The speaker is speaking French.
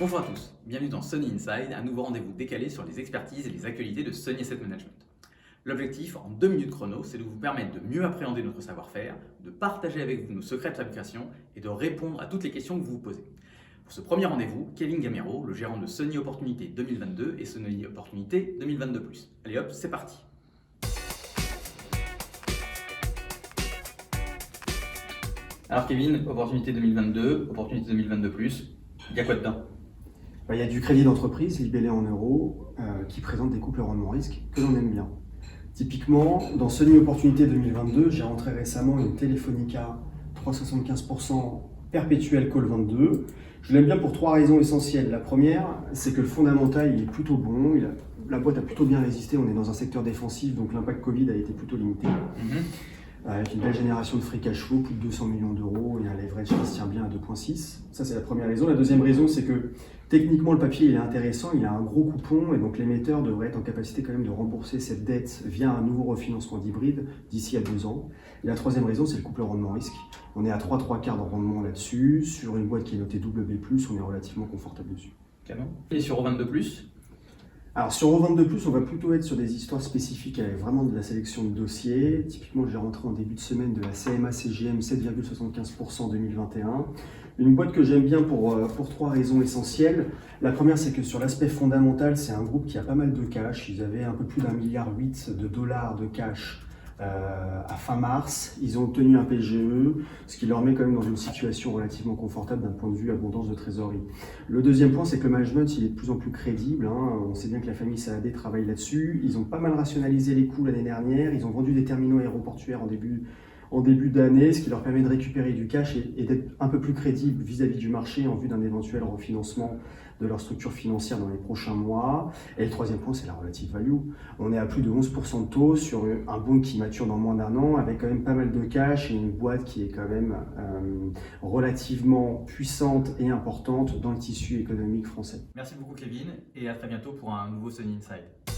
Bonjour à tous, bienvenue dans Sony Inside, un nouveau rendez-vous décalé sur les expertises et les actualités de Sony Asset Management. L'objectif, en 2 minutes chrono, c'est de vous permettre de mieux appréhender notre savoir-faire, de partager avec vous nos secrets de fabrication et de répondre à toutes les questions que vous vous posez. Pour ce premier rendez-vous, Kevin Gamero, le gérant de Sony Opportunité 2022 et Sony Opportunité 2022+. Allez hop, c'est parti. Alors Kevin, Opportunité 2022, Opportunité 2022+, il y a quoi dedans ? Il y a du crédit d'entreprise libellé en euros qui présente des couples rendement risque que l'on aime bien. Typiquement, dans Sony Opportunité 2022, j'ai rentré récemment une Telefonica 3,75% perpétuelle Call 22. Je l'aime bien pour 3 raisons essentielles. La première, c'est que le fondamental il est plutôt bon, la boîte a plutôt bien résisté, on est dans un secteur défensif, donc l'impact Covid a été plutôt limité. Avec une belle génération de free cash flow, plus de 200 millions d'euros et un leverage qui se tient bien à 2,6. Ça, c'est la première raison. La deuxième raison, c'est que techniquement, le papier il est intéressant, il a un gros coupon et donc l'émetteur devrait être en capacité quand même de rembourser cette dette via un nouveau refinancement d'hybride d'ici à 2 ans. Et la troisième raison, c'est le couple rendement-risque. On est à 3,75 de rendement là-dessus. Sur une boîte qui est notée BB+, on est relativement confortable dessus. Canon. Et sur O22+, alors sur O22+, on va plutôt être sur des histoires spécifiques avec vraiment de la sélection de dossiers. Typiquement, j'ai rentré en début de semaine de la CMA CGM 7,75% 2021. Une boîte que j'aime bien pour 3 raisons essentielles. La première, c'est que sur l'aspect fondamental, c'est un groupe qui a pas mal de cash. Ils avaient un peu plus d'1,8 milliard de dollars de cash à fin mars. Ils ont obtenu un PGE, ce qui leur met quand même dans une situation relativement confortable d'un point de vue abondance de trésorerie. Le deuxième point, c'est que le management il est de plus en plus crédible. On sait bien que la famille Saadé travaille là-dessus. Ils ont pas mal rationalisé les coûts l'année dernière. Ils ont vendu des terminaux aéroportuaires en début d'année, ce qui leur permet de récupérer du cash et d'être un peu plus crédible vis-à-vis du marché en vue d'un éventuel refinancement de leur structure financière dans les prochains mois. Et le troisième point, c'est la relative value. On est à plus de 11% de taux sur un bond qui mature dans moins d'1 an, avec quand même pas mal de cash et une boîte qui est quand même relativement puissante et importante dans le tissu économique français. merci beaucoup Kevin et à très bientôt pour un nouveau Sony Inside.